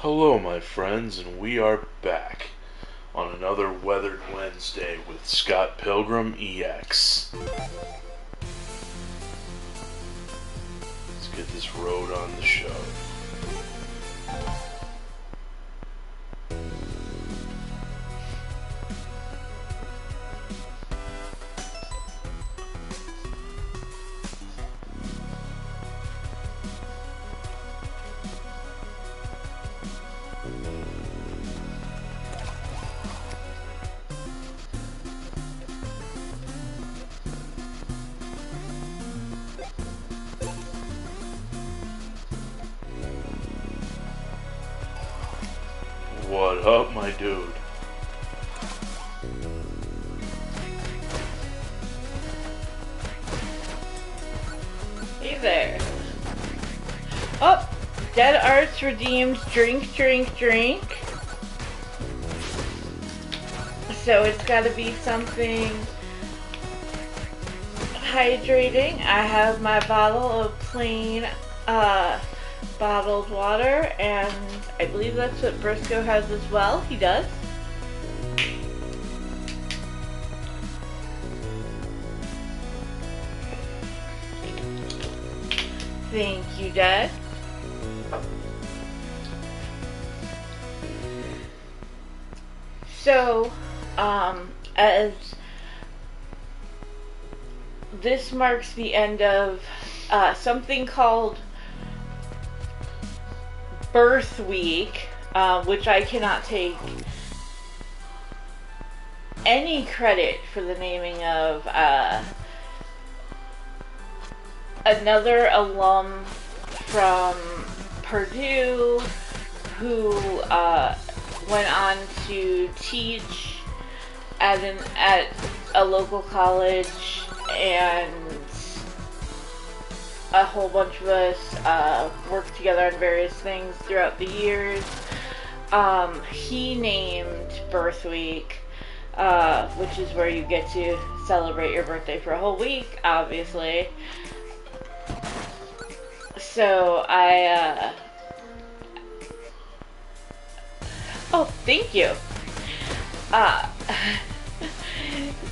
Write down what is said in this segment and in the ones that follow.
Hello, my friends, and we are back on another Weathered Wednesday with Scott Pilgrim EX. Let's get this road on the show. What up, my dude? Hey there. Oh, Dead Arts redeems drink, drink, drink. So it's gotta be something hydrating. I have my bottle of plain bottled water, and I believe that's what Brisko has as well. He does. Thank you, Dad. So, as this marks the end of something called Birth Week, which I cannot take any credit for the naming of. Another alum from Purdue who went on to teach at a local college, and a whole bunch of us worked together on various things throughout the years. He named Birth Week, which is where you get to celebrate your birthday for a whole week, obviously. So oh, thank you.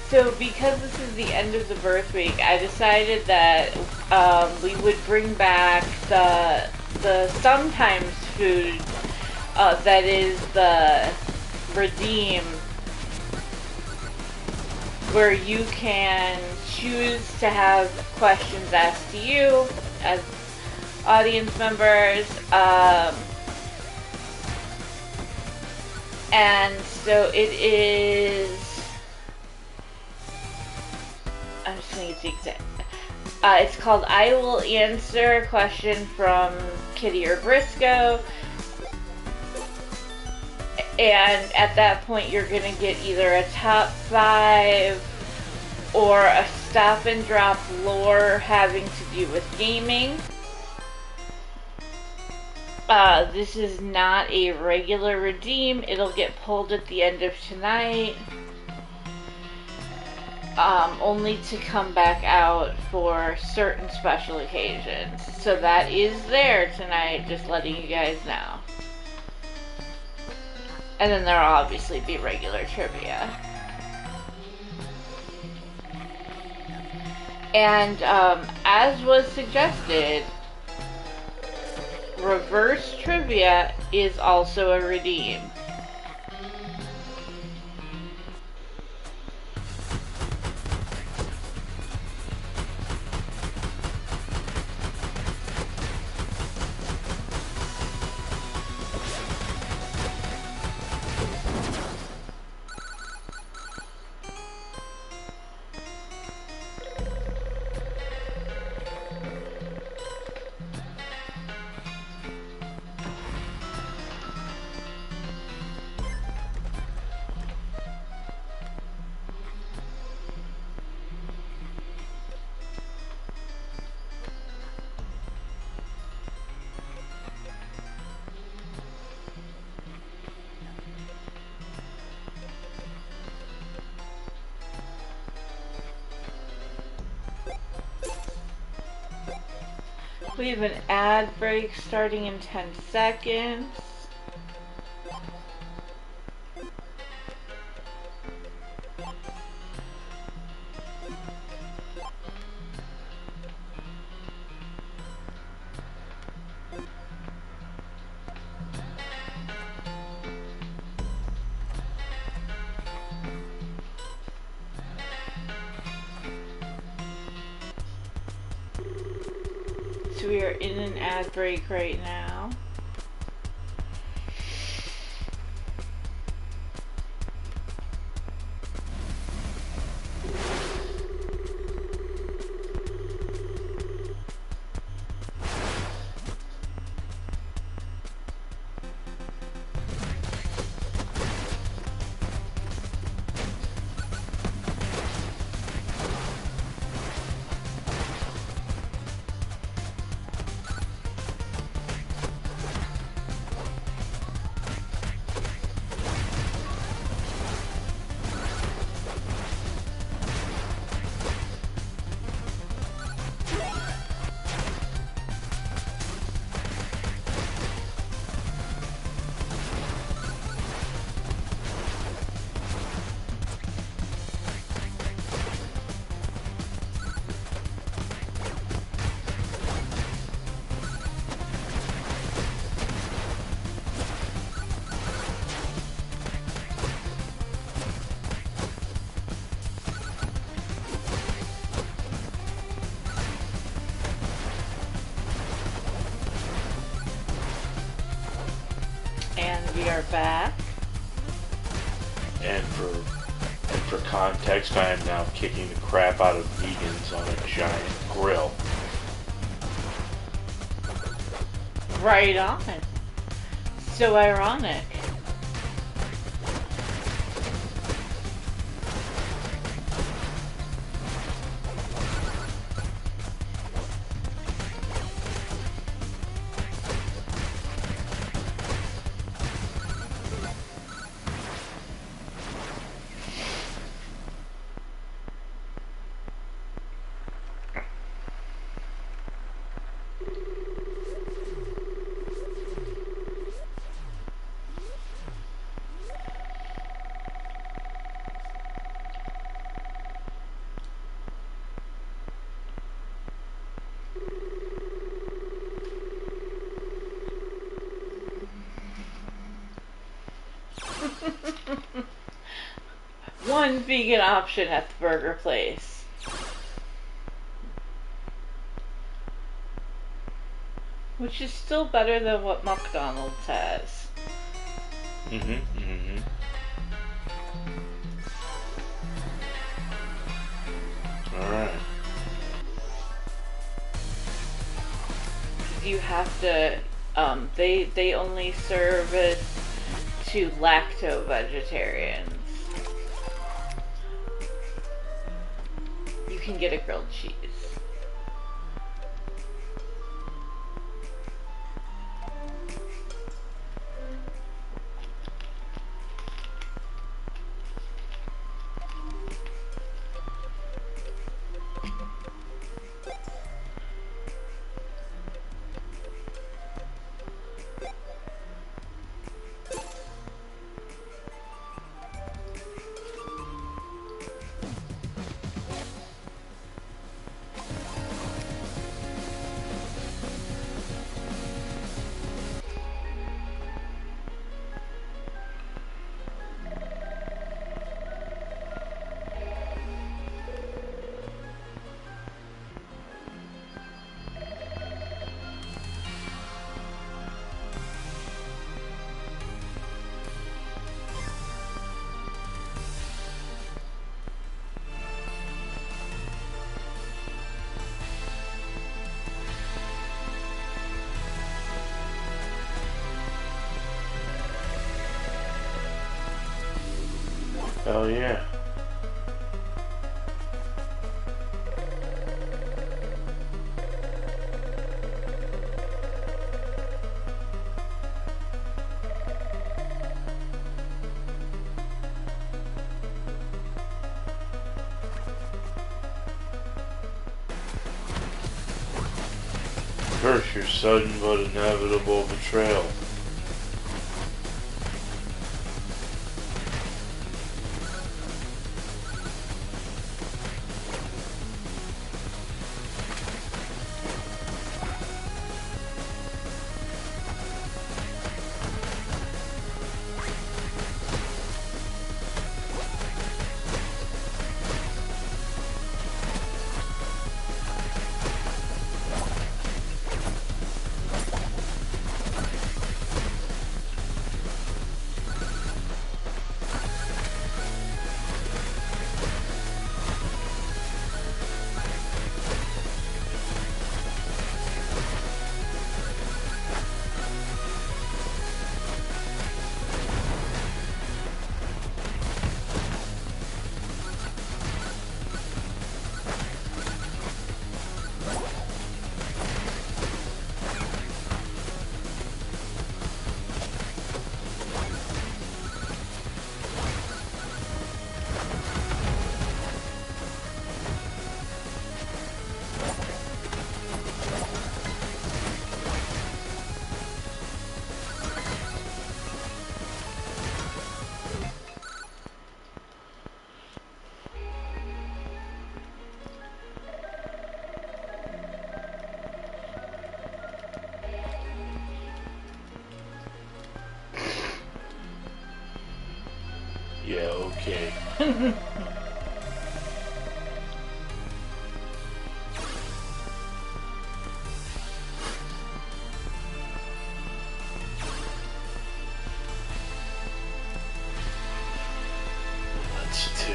So because this is the end of the birth week, I decided that we would bring back the sometimes food that is the redeem, where you can choose to have questions asked to you as audience members, and so it is, I'm just going to get the exact, it's called I Will Answer a Question from Kitty or Brisko, and at that point you're going to get either a top 5 or a stop and drop lore having to do with gaming. This is not a regular redeem. It'll get pulled at the end of tonight. Only to come back out for certain special occasions. So that is there tonight, just letting you guys know. And then there'll obviously be regular trivia. And as was suggested, reverse trivia is also a redeem. We have an ad break starting in 10 seconds. we are in an ad break right now. And we are back. And for context, I am now kicking the crap out of vegans on a giant grill. Right on. So ironic. One vegan option at the burger place. Which is still better than what McDonald's has. Alright. You have to, they only serve it to lacto-vegetarians. You can get a grilled cheese. Hell yeah. Curse your sudden but inevitable betrayal. cake. That's 2.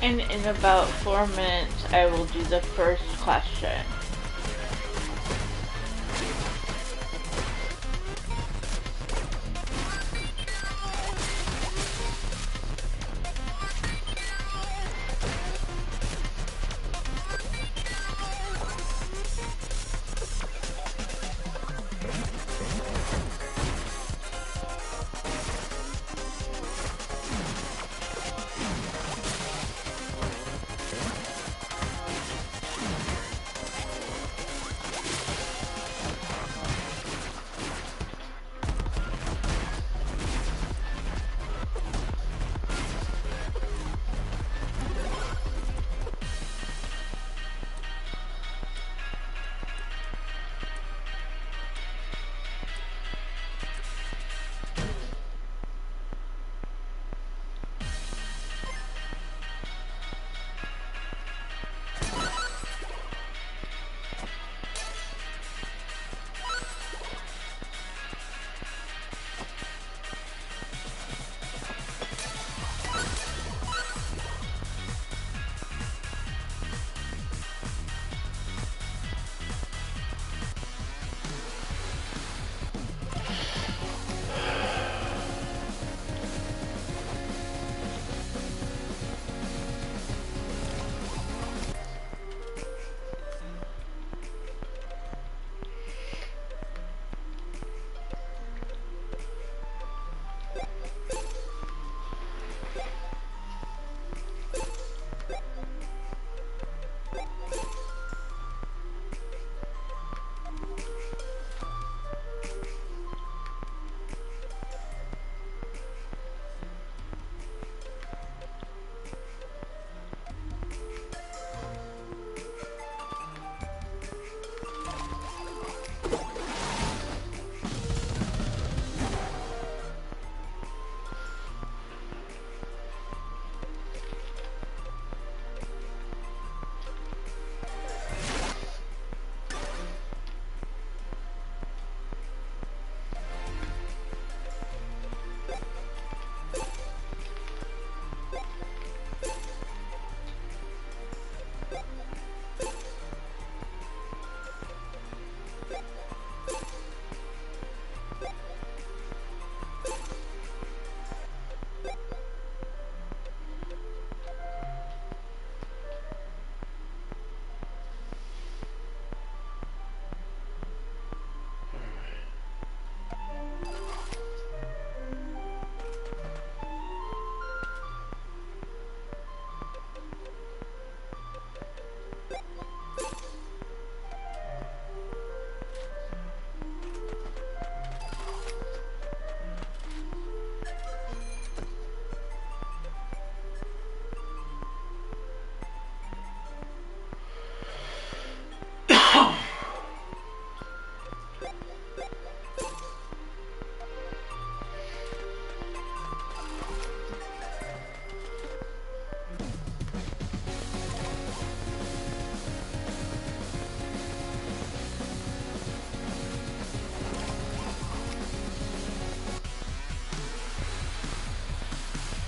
And in about 4 minutes, I will do the first question.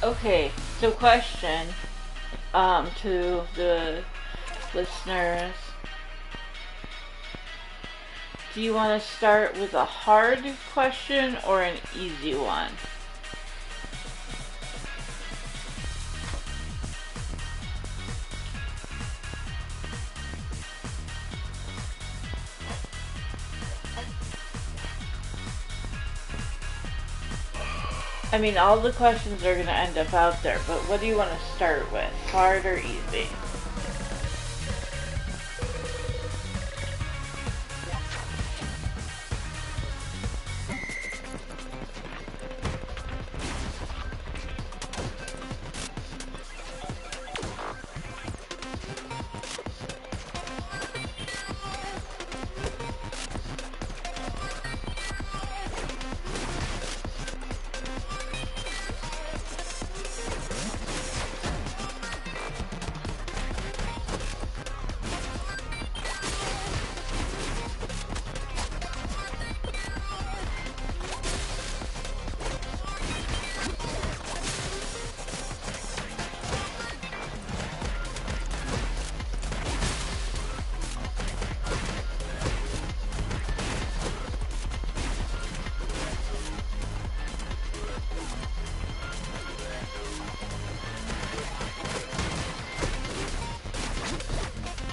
Okay, so question to the listeners. Do you want to start with a hard question or an easy one? I mean, all the questions are going to end up out there, but what do you want to start with? Hard or easy?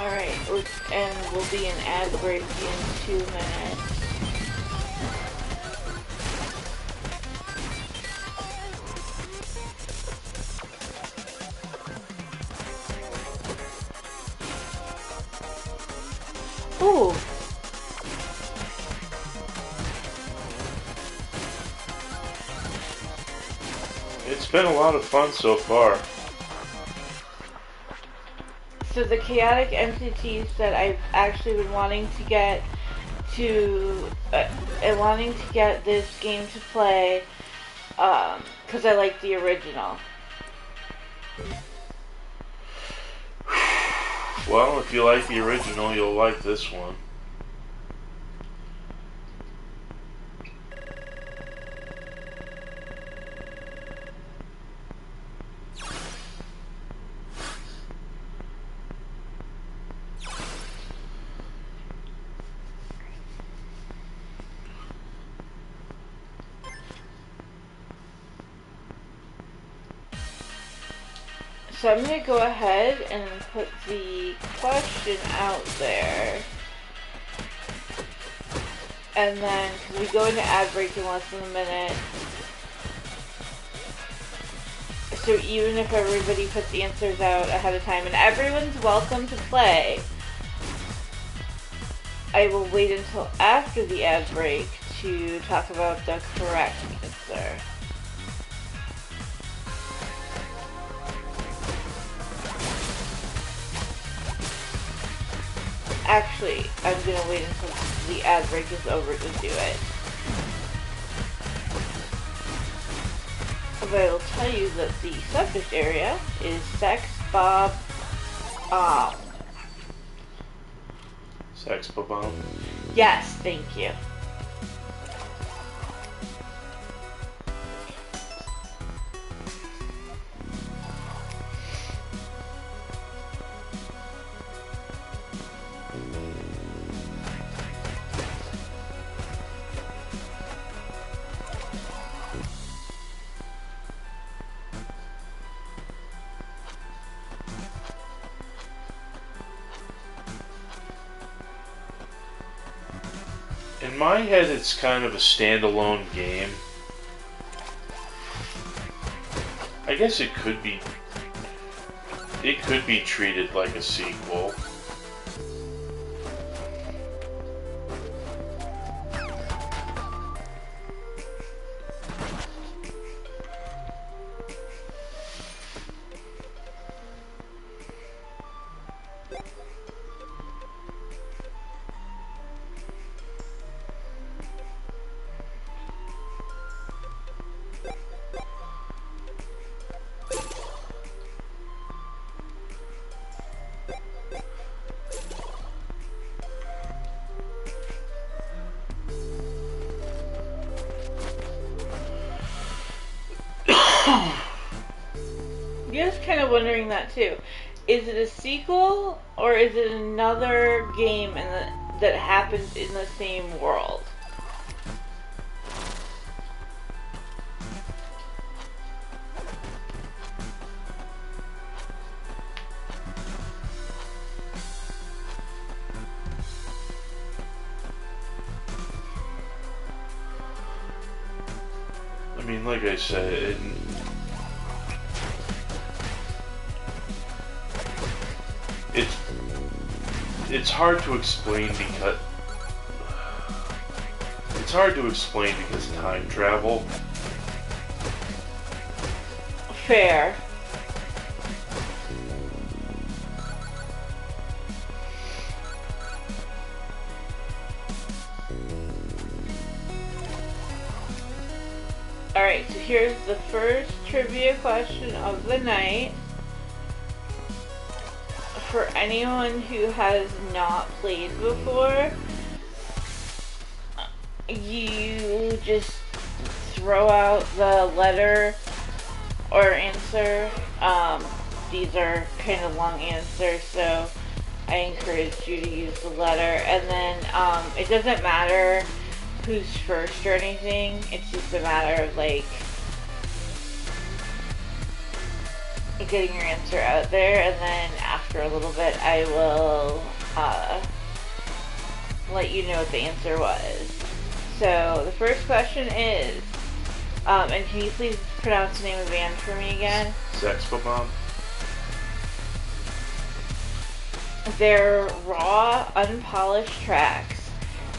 Alright, and we'll be in ad break in 2 minutes. Ooh. It's been a lot of fun so far. So the chaotic entities that I've actually been wanting to get this game to play, because I like the original. Well, if you like the original, you'll like this one. So I'm going to go ahead and put the question out there. And then, because we go into ad break in less than a minute. So even if everybody puts the answers out ahead of time, and everyone's welcome to play, I will wait until after the ad break to talk about the correct answer. Actually, I'm gonna wait until the ad break is over to do it. But I will tell you that the subject area is Sex Bob Sex Bomb. Yes, thank you. In my head, it's kind of a standalone game. I guess it could be treated like a sequel. Yeah, I was kind of wondering that too. Is it a sequel or is it another game that happens in the same world? I mean, like I said, it's hard to explain because time travel. Fair. Alright, so here's the first trivia question of the night. For anyone who has not played before, you just throw out the letter or answer. These are kind of long answers, so I encourage you to use the letter. And then it doesn't matter who's first or anything. It's just a matter of like getting your answer out there, and then after a little bit I will let you know what the answer was. So the first question is, and can you please pronounce the name of the band for me again? Sex Bomb. Their raw, unpolished tracks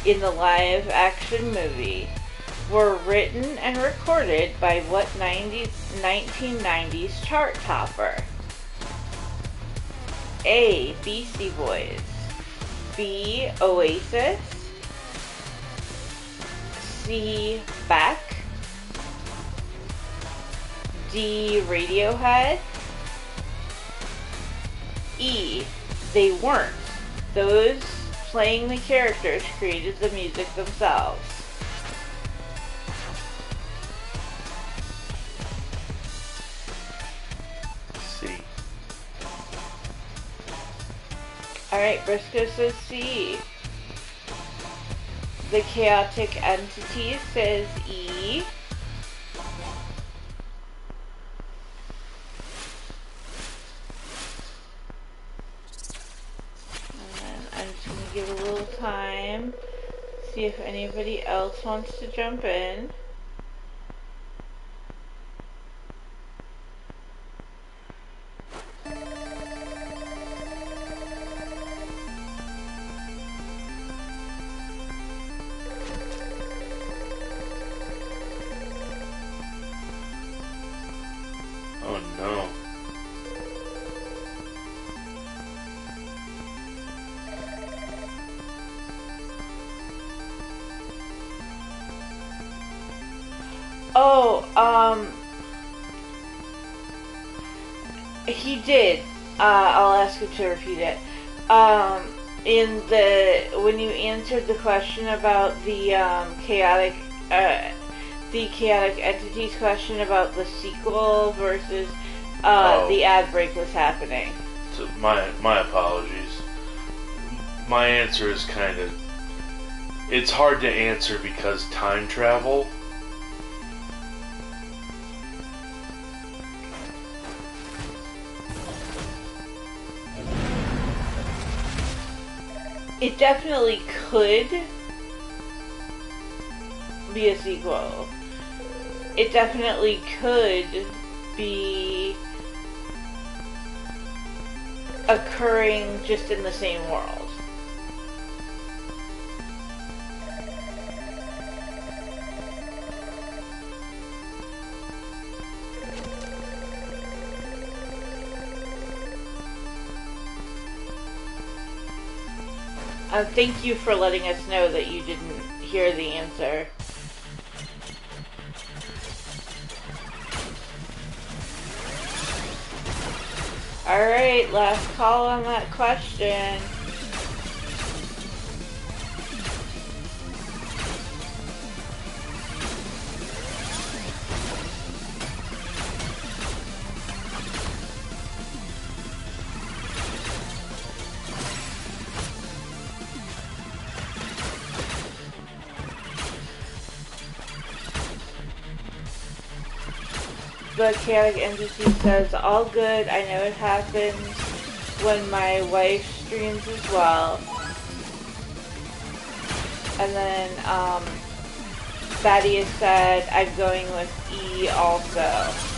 in the live-action movie were written and recorded by what 1990s chart topper? A. Beastie Boys, B. Oasis, C. Beck, D. Radiohead, E. They weren't. Those playing the characters created the music themselves. C. Alright, Brisko says C. The Chaotic Entity says E. And I'm just going to give a little time, see if anybody else wants to jump in. Oh no. Oh, he did. I'll ask him to repeat it. When you answered the question about the chaotic entities question about the sequel versus the ad break was happening. So my apologies. My answer is kind of, it's hard to answer because time travel. It definitely could be a sequel. It definitely could be occurring just in the same world. Thank you for letting us know that you didn't hear the answer. Alright, last call on that question. the chaotic entity says, all good, I know it happens when my wife streams as well. And then, Thaddeus said, I'm going with E also.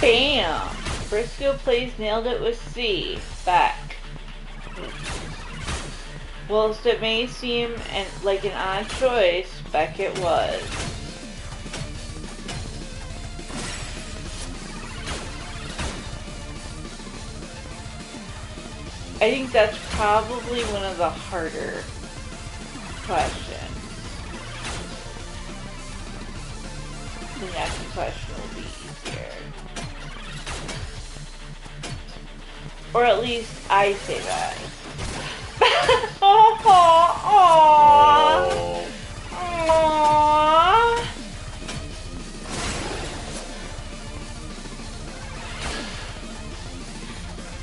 Bam! BriskoPlays nailed it with C. Back. Whilst it may seem like an odd choice, Beck it was. I think that's probably one of the harder questions. The next question will be easier. Or at least I say that.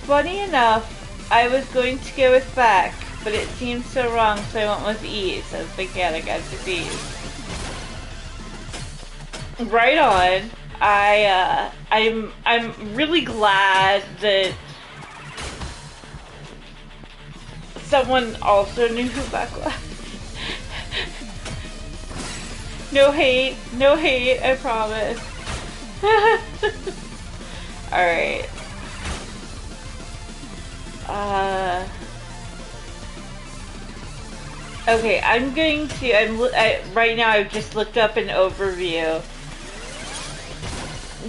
Funny enough, I was going to go with Beck, but it seemed so wrong, so I went with E, says the chaotic entities. Right on. I'm really glad that someone also knew who Beck was. No hate, I promise. Alright. Okay, I'm going to, right now I've just looked up an overview,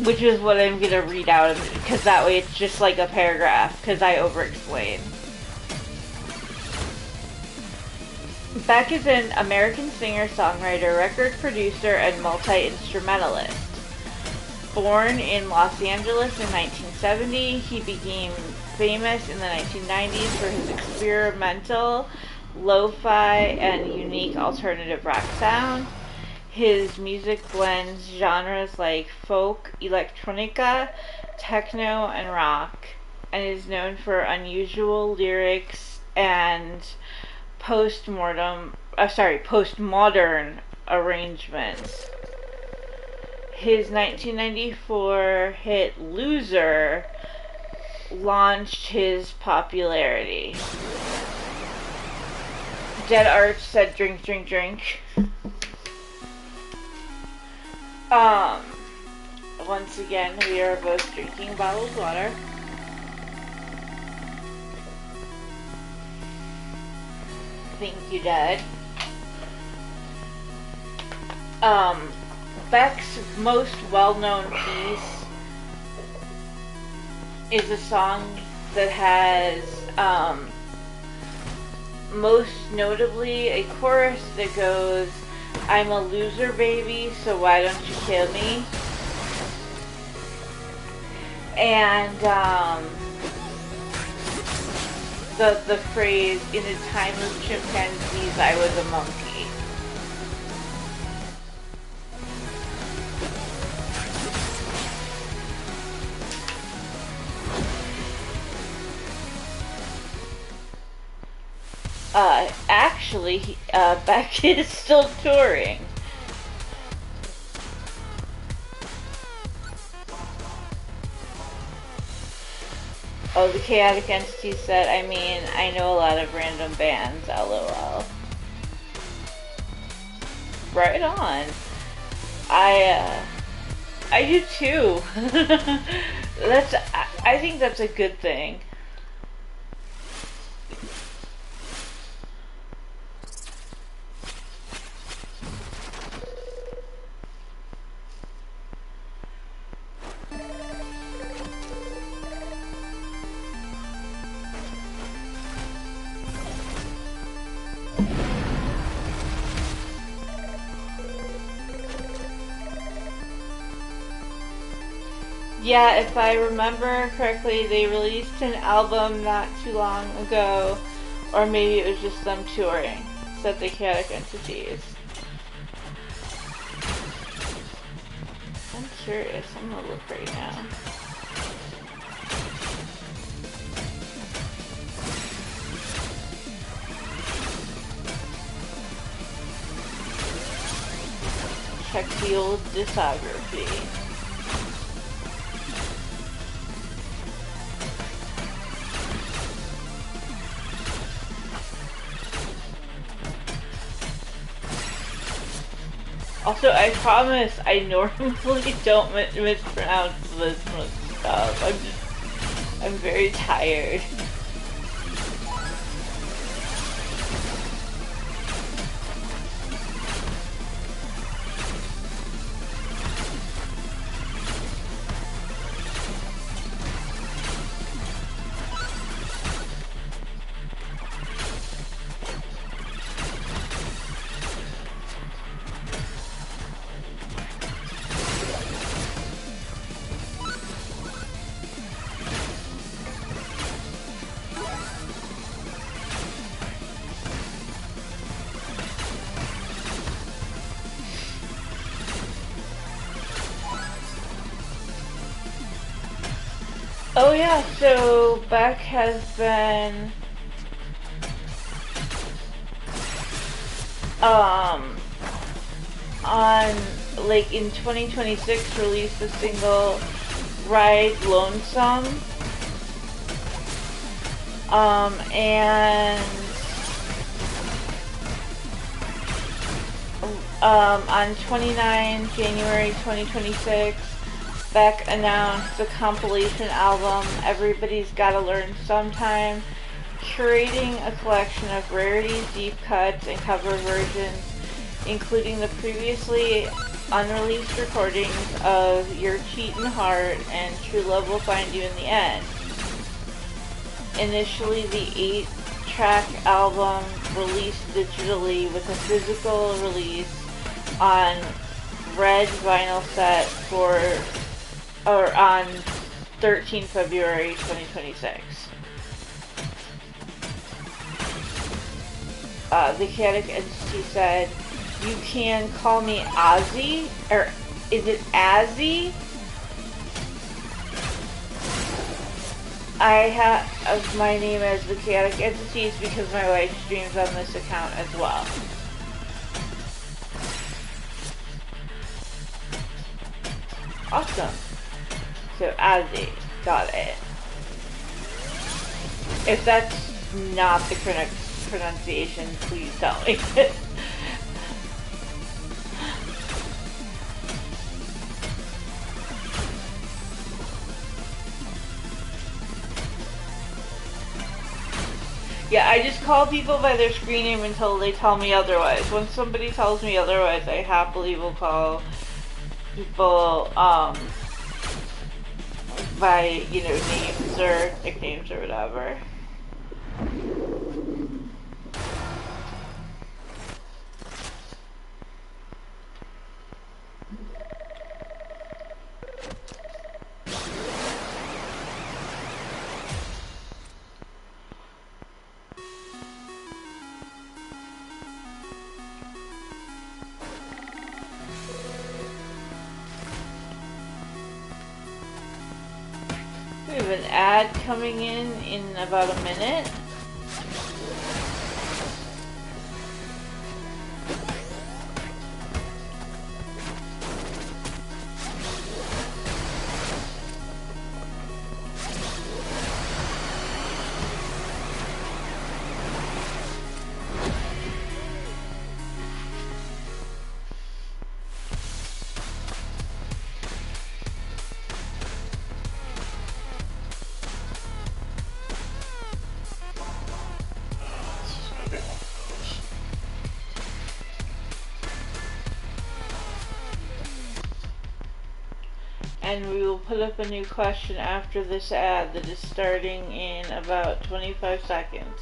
which is what I'm going to read out, because that way it's just like a paragraph, because I over-explain. Beck is an American singer, songwriter, record producer, and multi-instrumentalist. Born in Los Angeles in 1970, he became famous in the 1990s for his experimental, lo-fi, and unique alternative rock sound. His music blends genres like folk, electronica, techno, and rock, and is known for unusual lyrics and postmodern arrangements. His 1994 hit "Loser" launched his popularity. Dead Arch said drink, drink, drink. Once again, we are both drinking bottled water. Thank you, Dad. Beck's most well-known piece is a song that has most notably a chorus that goes, "I'm a loser, baby, so why don't you kill me?" And the phrase, "In a time of chimpanzees, I was a monkey." Actually, Beck is still touring. Oh, the Chaotic Entity said, I mean, I know a lot of random bands, lol. Right on. I do too. I think that's a good thing. Yeah, if I remember correctly, they released an album not too long ago, or maybe it was just them touring, said the Chaotic Entities. I'm curious, I'm gonna look right now. Check the old discography. Also, I promise I normally don't mispronounce this much stuff. I'm very tired. Oh yeah, so Beck has been on, like, in 2026 released the single Ride Lonesome, and on 29 January 2026 Beck announced the compilation album Everybody's Gotta Learn Sometime, curating a collection of rarities, deep cuts, and cover versions, including the previously unreleased recordings of Your Cheatin' Heart and True Love Will Find You in the End. Initially, the 8-track album released digitally with a physical release on red vinyl set on 13 February 2026. The Chaotic Entity said, "You can call me Ozzy," or is it Azzy? I have my name as the Chaotic Entities because my wife streams on this account as well. Awesome. So Azzy, got it. If that's not the correct pronunciation, please tell me. Yeah, I just call people by their screen name until they tell me otherwise. When somebody tells me otherwise, I happily will call people by, you know, names or nicknames or whatever. We have an ad coming in about a minute. And we will put up a new question after this ad that is starting in about 25 seconds.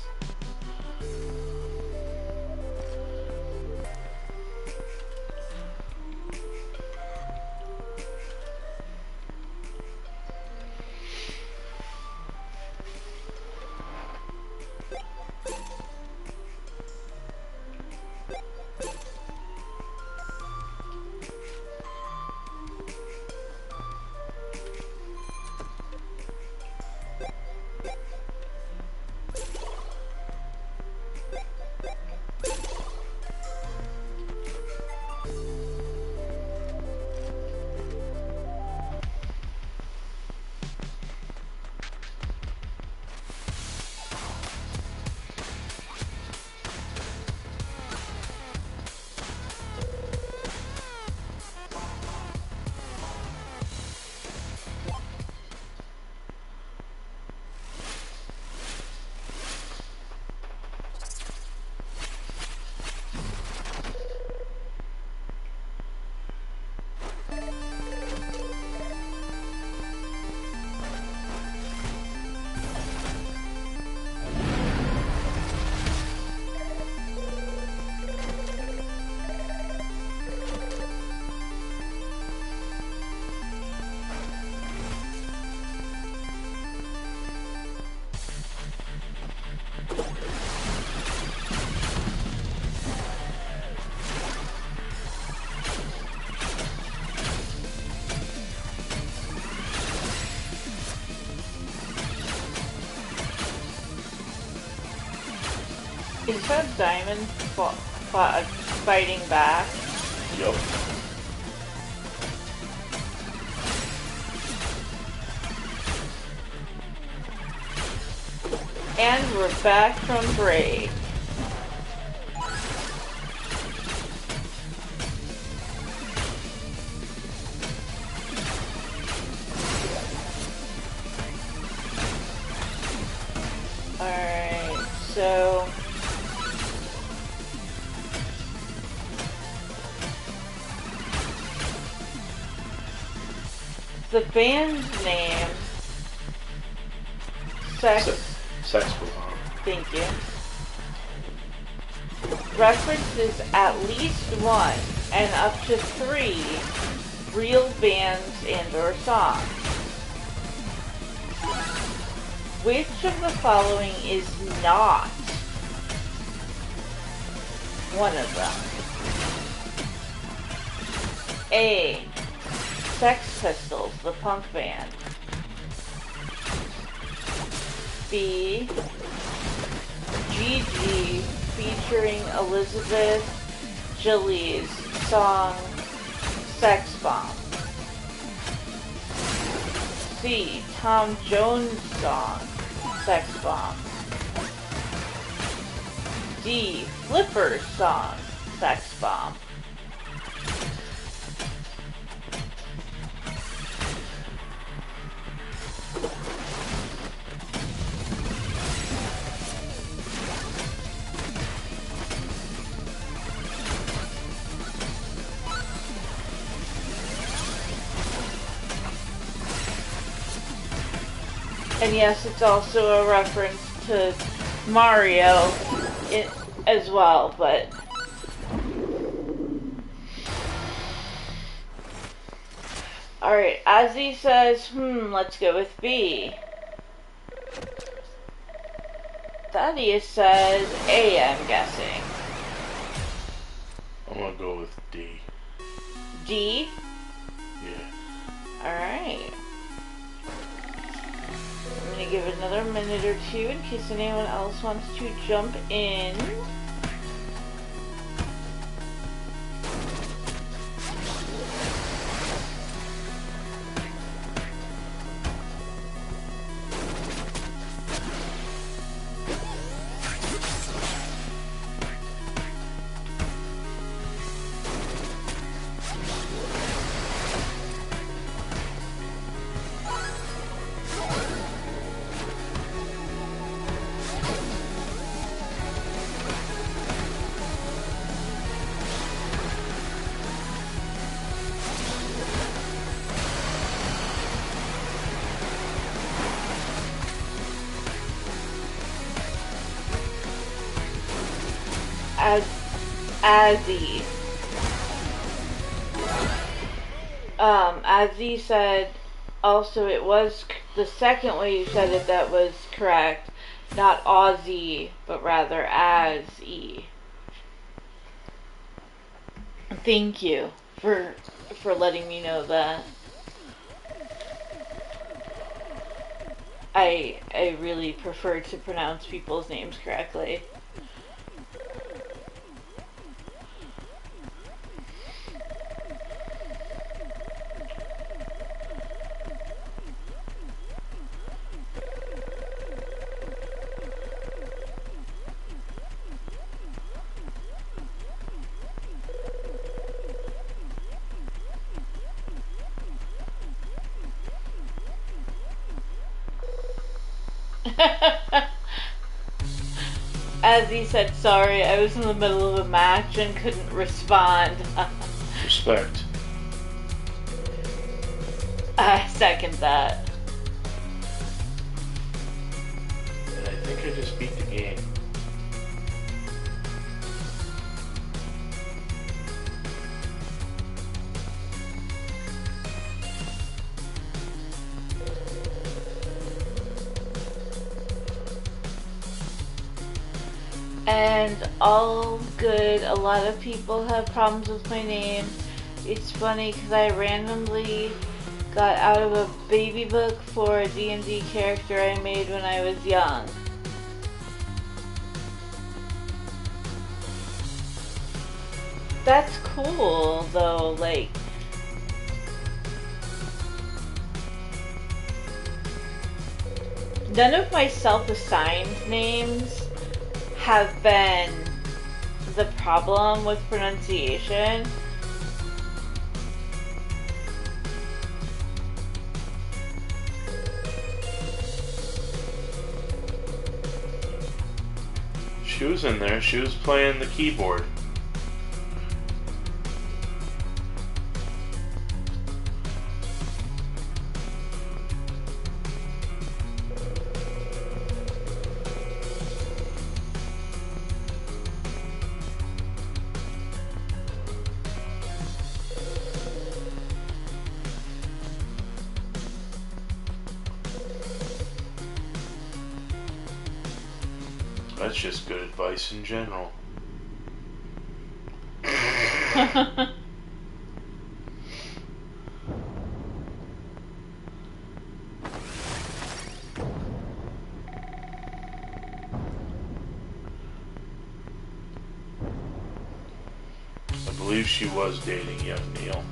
Is that Diamond fighting back? Yup. And we're back from break. Alright, so the band's name, Sex Bomb. Thank you. References at least one and up to 3 real bands and or songs. Which of the following is not one of them? A. Sex Pistols, the punk band. B. Gigi featuring Elizabeth Gillies song Sex Bomb. C. Tom Jones song Sex Bomb. D. Flipper's song Sex Bomb. And yes, it's also a reference to Mario as well, but... Alright, Ozzy says, let's go with B. Thaddeus says A, I'm guessing. I'm gonna go with D. D? Yeah. Alright. I'm gonna give it another minute or two in case anyone else wants to jump in. Azzy. Azzy said also it was the second way you said it that was correct. Not Aussie, but rather as-e. Thank you for letting me know that. I really prefer to pronounce people's names correctly. As he said, sorry, I was in the middle of a match and couldn't respond. Respect. I second that. And I think I just beat the game. And all good. A lot of people have problems with my name. It's funny because I randomly got out of a baby book for a D&D character I made when I was young. That's cool, though, like... None of my self-assigned names have been the problem with pronunciation. She was in there. She was playing the keyboard. That's just good advice in general. I believe she was dating young Neil.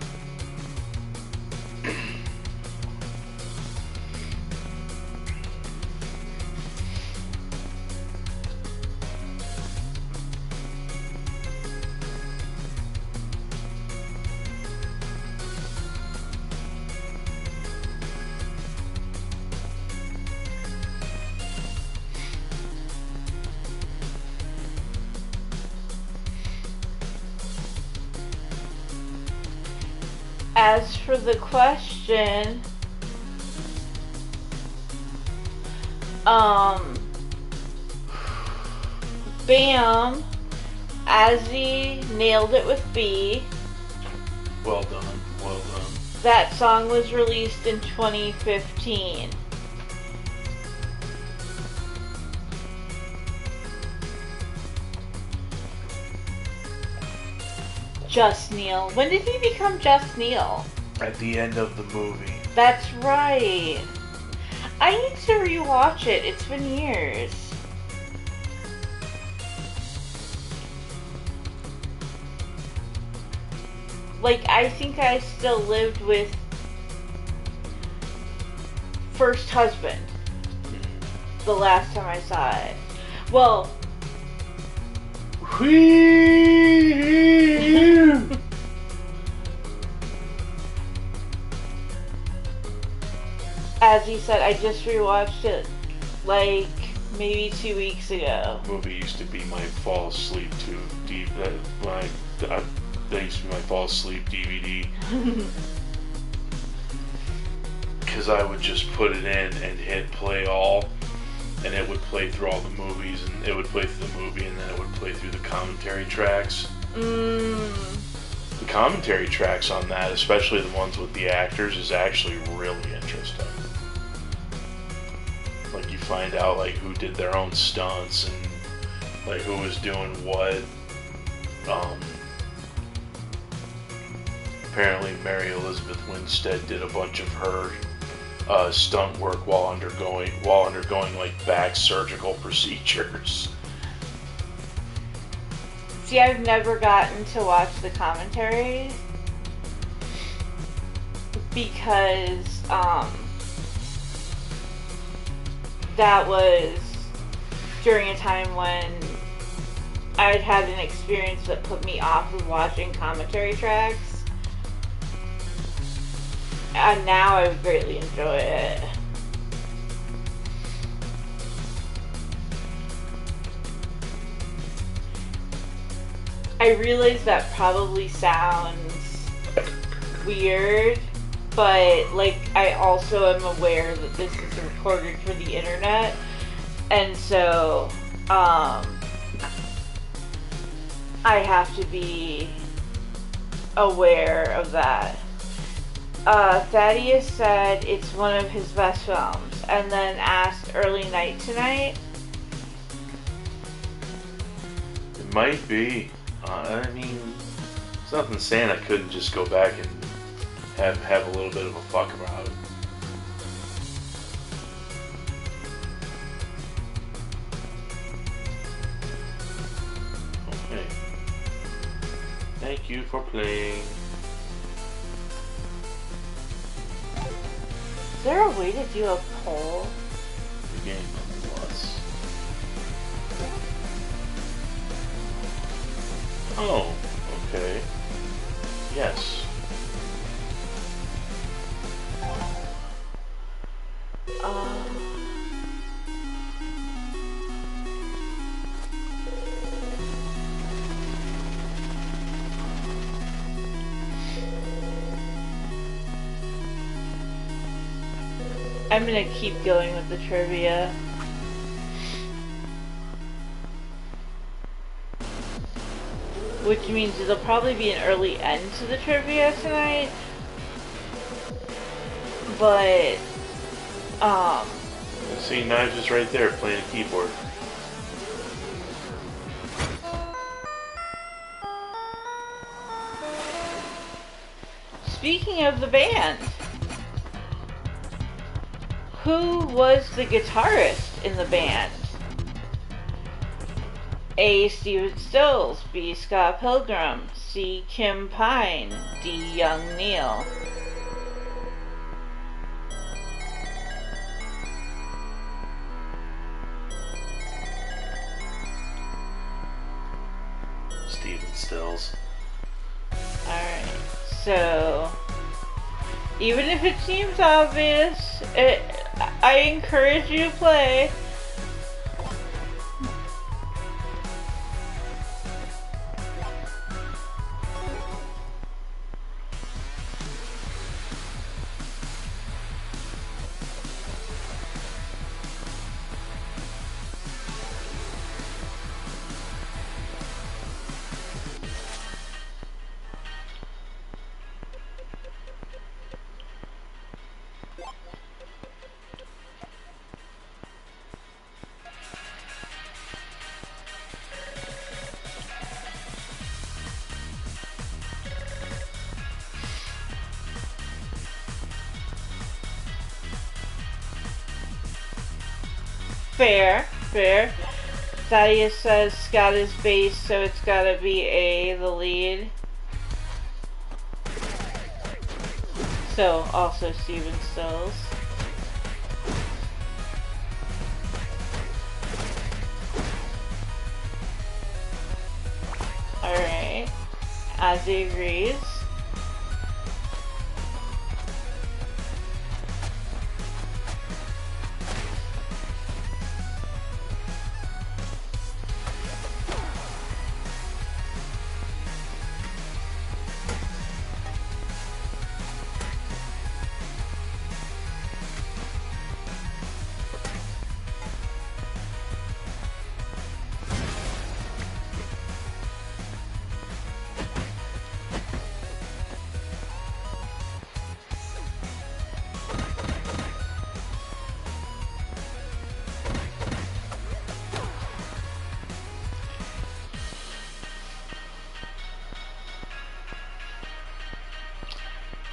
As for the question, Bam. Azzy nailed it with B. Well done. Well done. That song was released in 2015. Just Neil. When did he become Just Neil? At the end of the movie. That's right. I need to rewatch it. It's been years. Like, I think I still lived with First Husband the last time I saw it. Well, as he said, I just rewatched it like maybe 2 weeks ago. The movie used to be my fall asleep that used to be my fall asleep DVD. Because I would just put it in and hit play all, and it would play through all the movies, and it would play through the movie, and then it would play through the commentary tracks. The commentary tracks on that, especially the ones with the actors, is actually really interesting. Like, you find out like who did their own stunts and like who was doing what. Apparently Mary Elizabeth Winstead did a bunch of her stunt work while undergoing like back surgical procedures. See, I've never gotten to watch the commentaries because that was during a time when I'd had an experience that put me off of watching commentary tracks. And now I would greatly enjoy it. I realize that probably sounds weird, but like I also am aware that this is recorded for the internet, and so I have to be aware of that. Thaddeus said it's one of his best films, and then asked Early Night Tonight. It might be. I mean, it's nothing saying I couldn't just go back and have a little bit of a fuck about it. Okay. Thank you for playing. Is there a way to do a poll? The game plus. Oh, okay. Yes. I'm gonna keep going with the trivia. Which means there'll probably be an early end to the trivia tonight. But, See, Knives is right there playing a keyboard. speaking of the band, who was the guitarist in the band? A. Stephen Stills, B. Scott Pilgrim, C. Kim Pine, D. Young Neil. Stephen Stills. Alright, so even if it seems obvious, I encourage you to play. Fair, fair. Thaddeus says Scott is base, so it's gotta be A, the lead. So, also Steven Stills. Alright. Ozzy agrees.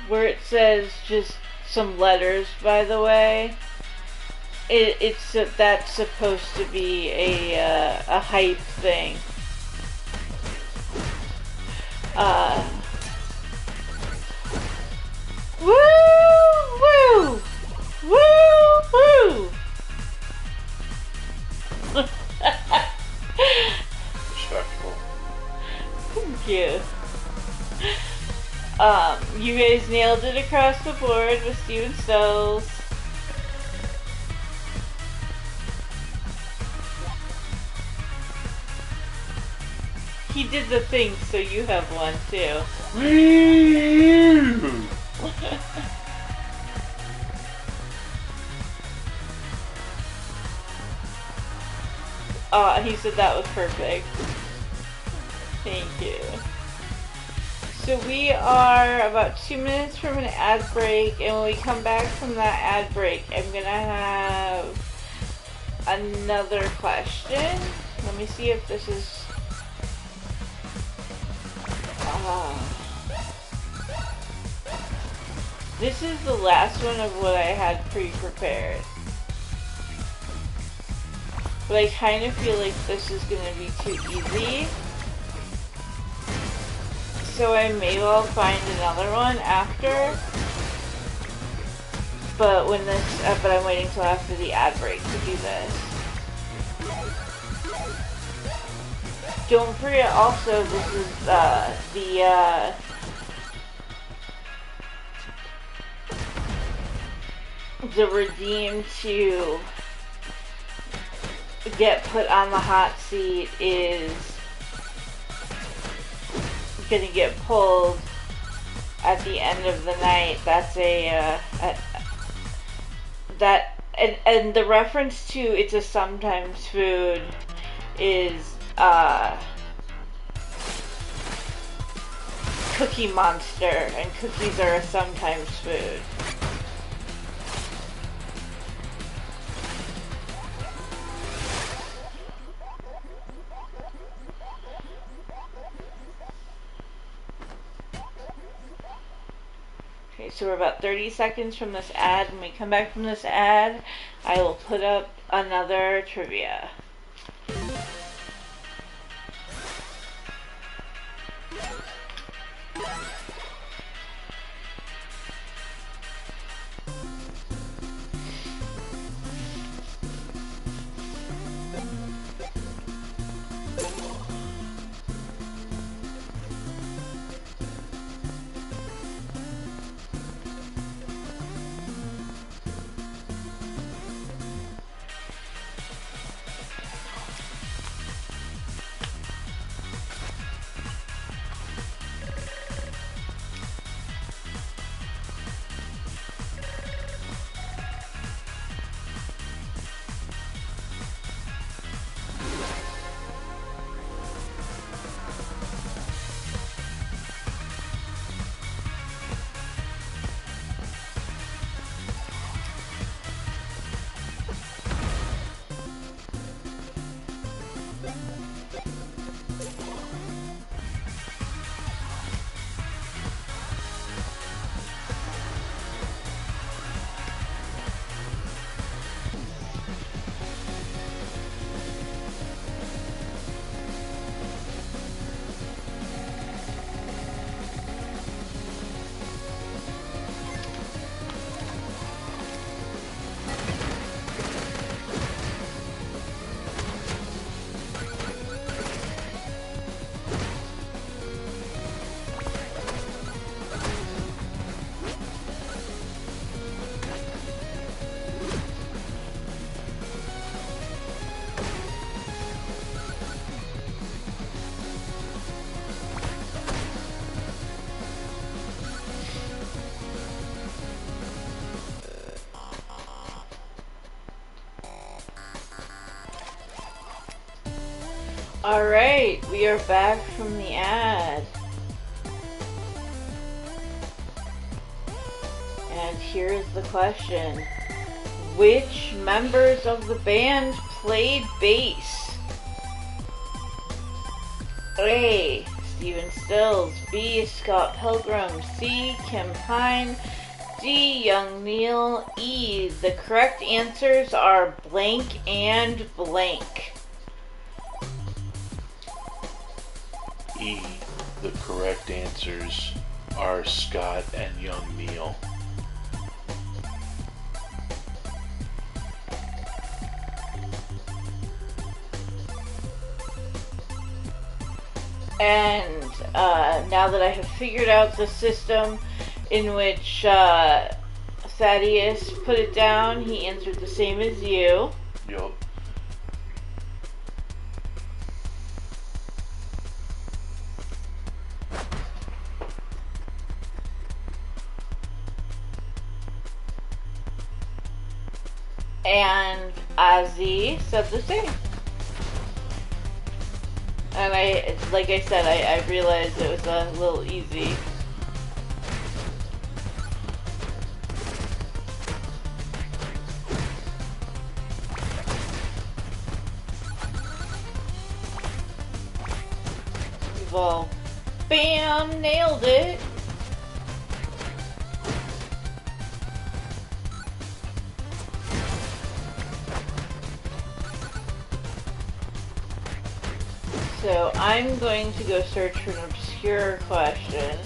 Where it says just some letters, by the way, that's supposed to be a hype thing. Woo woo woo woo. Respectful. Thank you. You guys nailed it across the board with Steven Stills. He did the thing, so you have one too. He said that was perfect. Thank you. So we are about 2 minutes from an ad break, and when we come back from that ad break, I'm gonna have another question. Let me see if this is... This is the last one of what I had pre-prepared. But I kind of feel like this is gonna be too easy. So I may well find another one after. But but I'm waiting till after the ad break to do this. Don't forget also, this is the redeem to get put on the hot seat is gonna get pulled at the end of the night. That's and the reference to it's a sometimes food is Cookie Monster, and cookies are a sometimes food. Okay, so we're about 30 seconds from this ad. When we come back from this ad, I will put up another trivia. Alright, we are back from the ad. And here's the question. Which members of the band played bass? A. Stephen Stills. B. Scott Pilgrim. C. Kim Pine. D. Young Neil. E. The correct answers are blank and blank. E. The correct answers are Scott and Young Neil. And now that I have figured out the system in which Thaddeus put it down, he answered the same as you. Yup. And Ozzy said the same. And like I said, I realized it was a little easy. We've all, bam, nailed it. So I'm going to go search for an obscure question.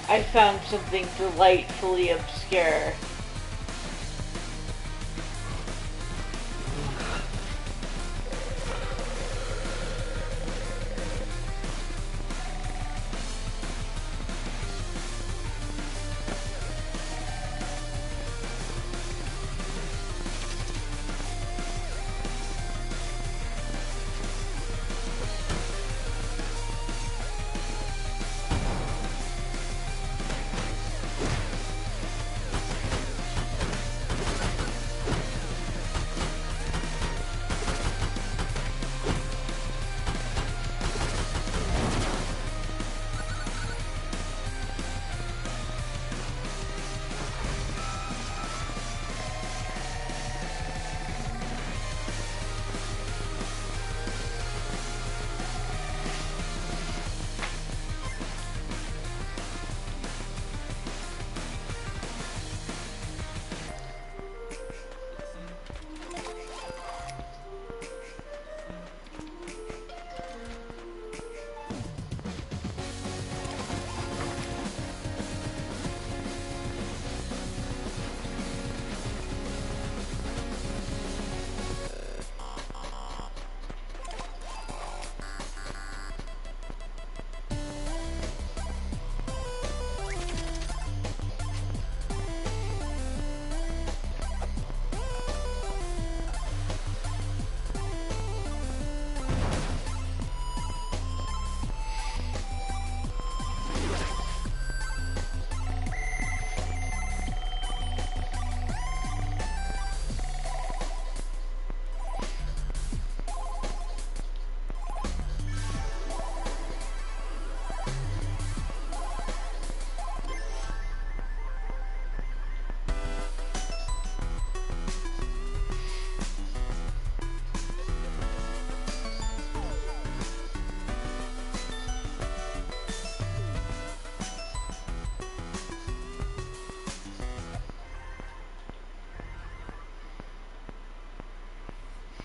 I found something delightfully obscure.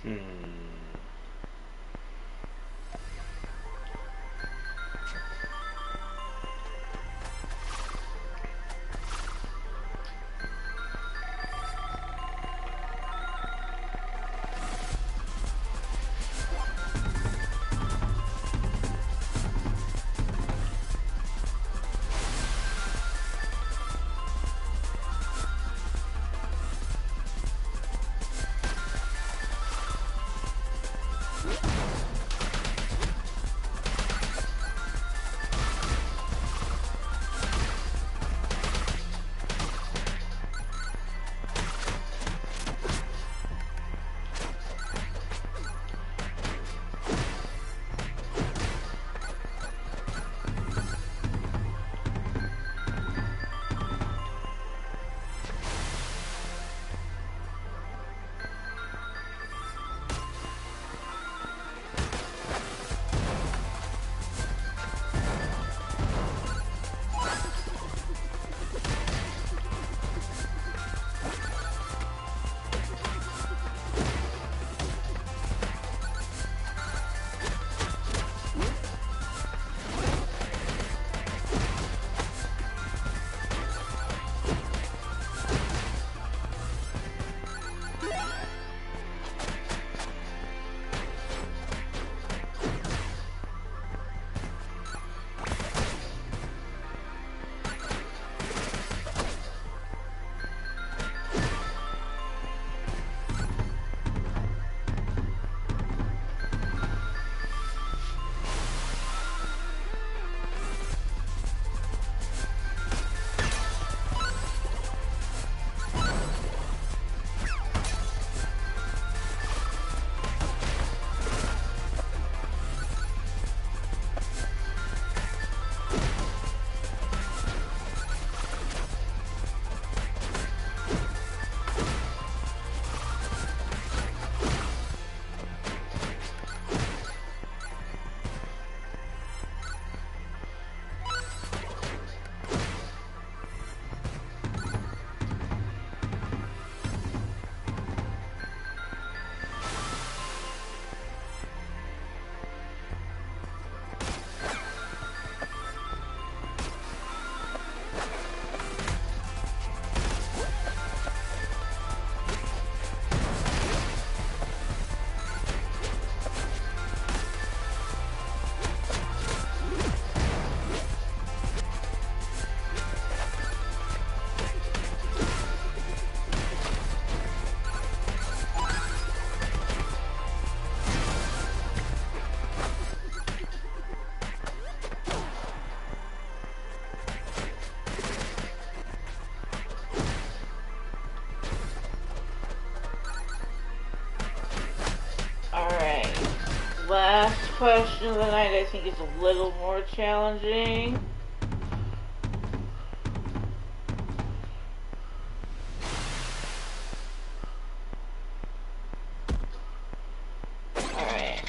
Hmm. Last question of the night I think is a little more challenging. Alright.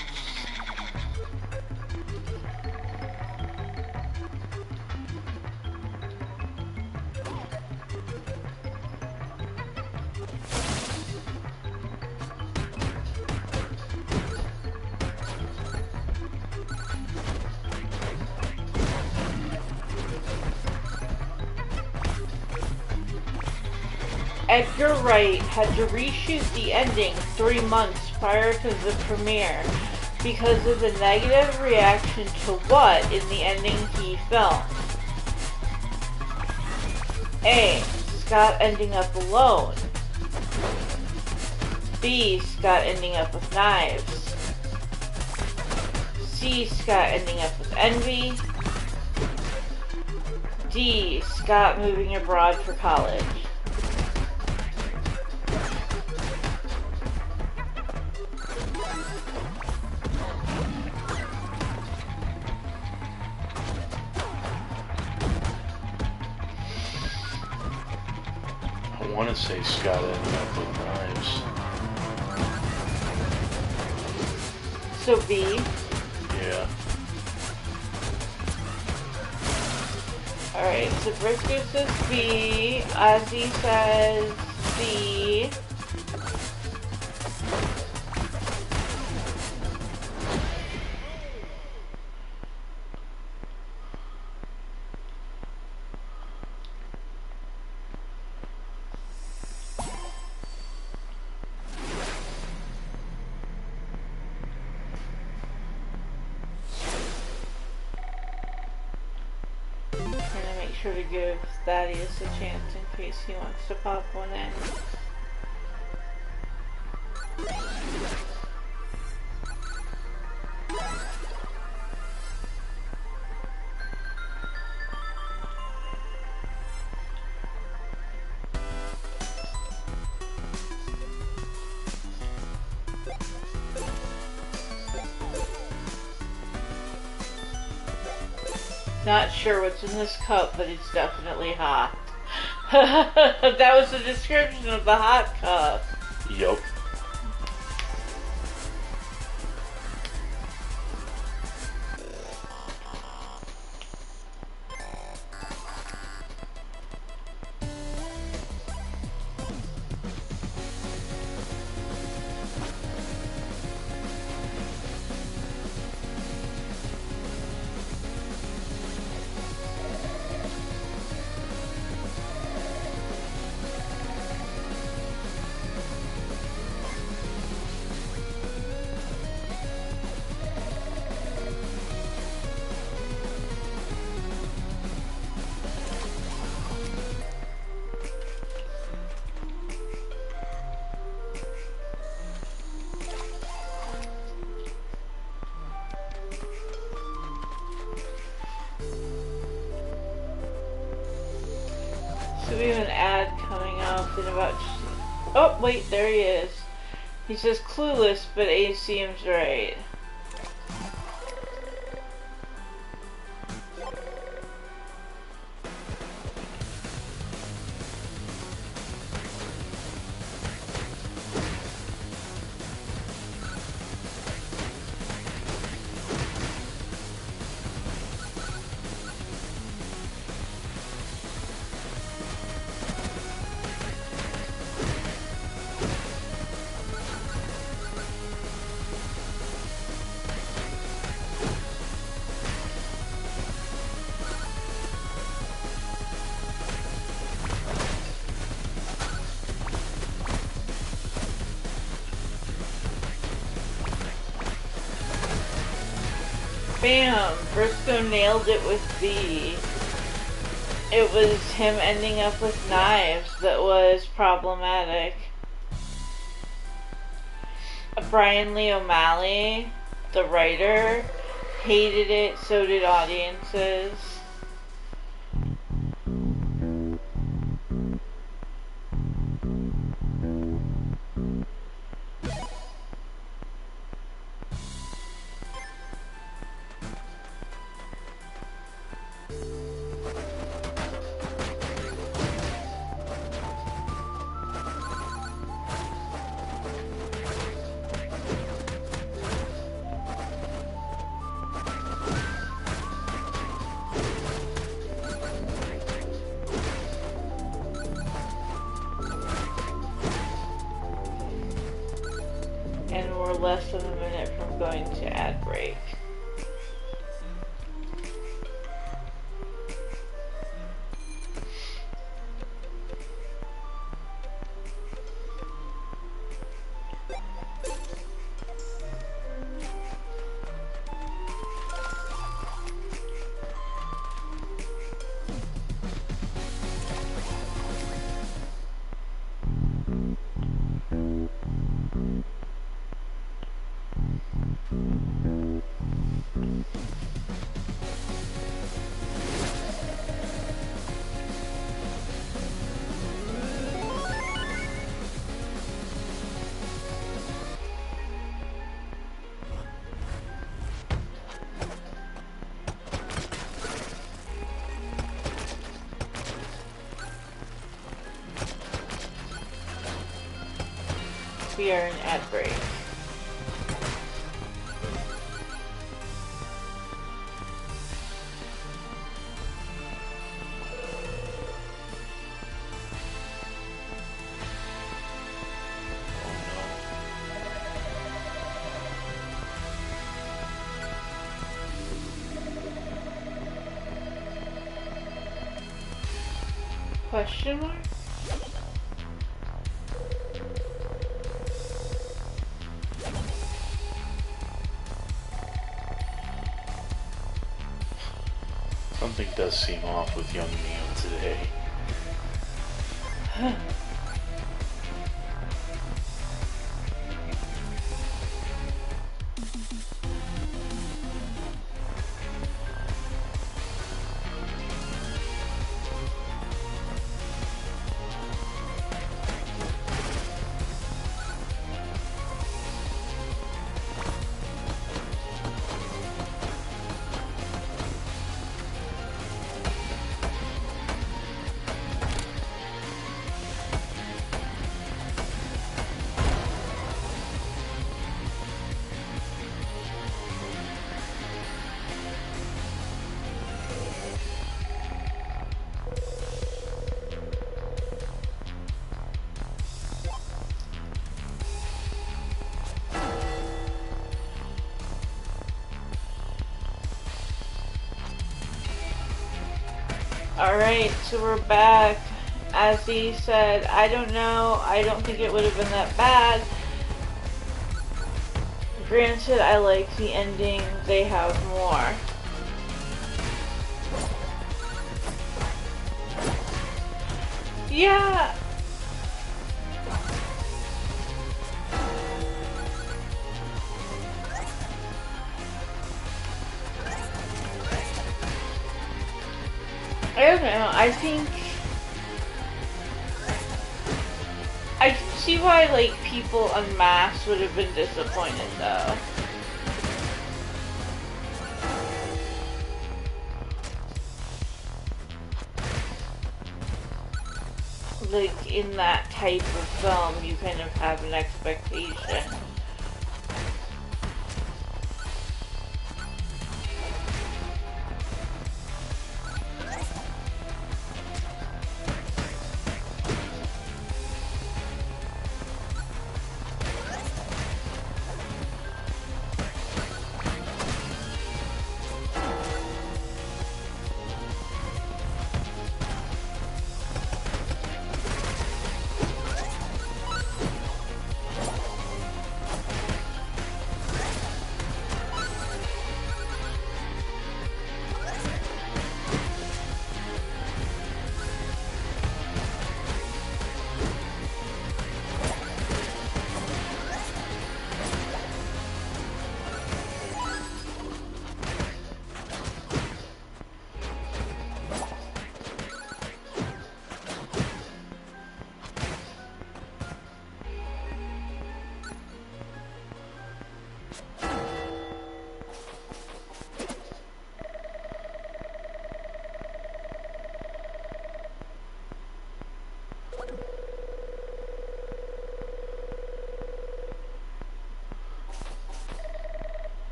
Edgar Wright had to reshoot the ending 3 months prior to the premiere because of the negative reaction to what in the ending he filmed? A. Scott ending up alone. B. Scott ending up with knives. C. Scott ending up with envy. D. Scott moving abroad for college. I want to say Scott ended up with knives. So B. Yeah. Alright, so Brisko says B, Ozzy says C. sure to give Thaddeus a chance in case he wants to pop one in. Not sure what's in this cup, but it's definitely hot. That was the description of the hot cup. Yup. So we have an ad coming up in about... Oh, wait, there he is. He says clueless, but A seems right. Bam! Brisko nailed it with B. It was him ending up with knives that was problematic. Brian Lee O'Malley, the writer, hated it, so did audiences. And we're less than a minute from going to ad break. We are in ad break. Question mark? Something does seem off with young Neo today. Alright, so we're back. As he said, I don't know, I don't think it would have been that bad. Granted, I like the ending, they have more. Yeah. I don't know, I think I can see why, like, people en masse would have been disappointed, though. Like, in that type of film, you kind of have an expectation.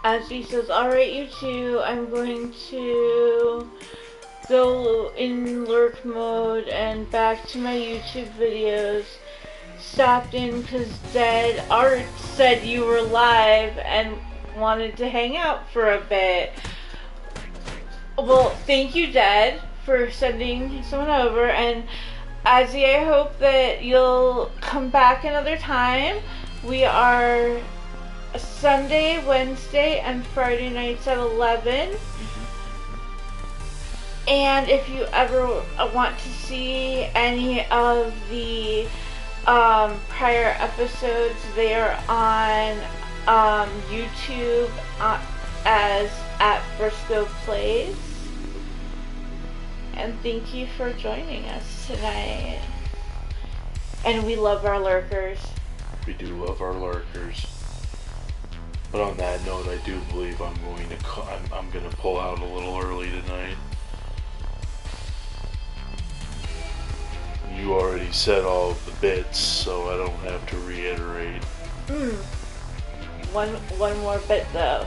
As he says, alright you two, I'm going to go in lurk mode and back to my YouTube videos. Stopped in because Dead Art said you were live and wanted to hang out for a bit. Well, thank you, Dead, for sending someone over, and Azzy, I hope that you'll come back another time. We are Sunday, Wednesday, and Friday nights at 11. And if you ever want to see any of the prior episodes, they are on YouTube as at BriskoPlays. And thank you for joining us tonight. And we love our lurkers. We do love our lurkers. But on that note, I do believe I'm going to pull out a little early tonight. You already said all of the bits, so I don't have to reiterate. One more bit though.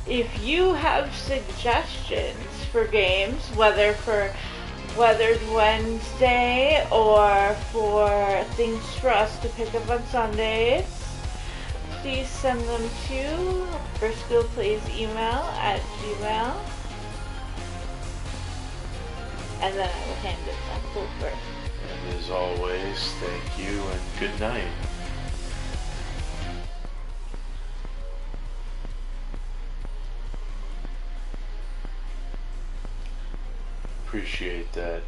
If you have suggestions for games, whether Wednesday or for things for us to pick up on Sundays, please send them to BriskoPlays email at gmail, and then I will hand it back over. And as always, thank you and good night. Appreciate that.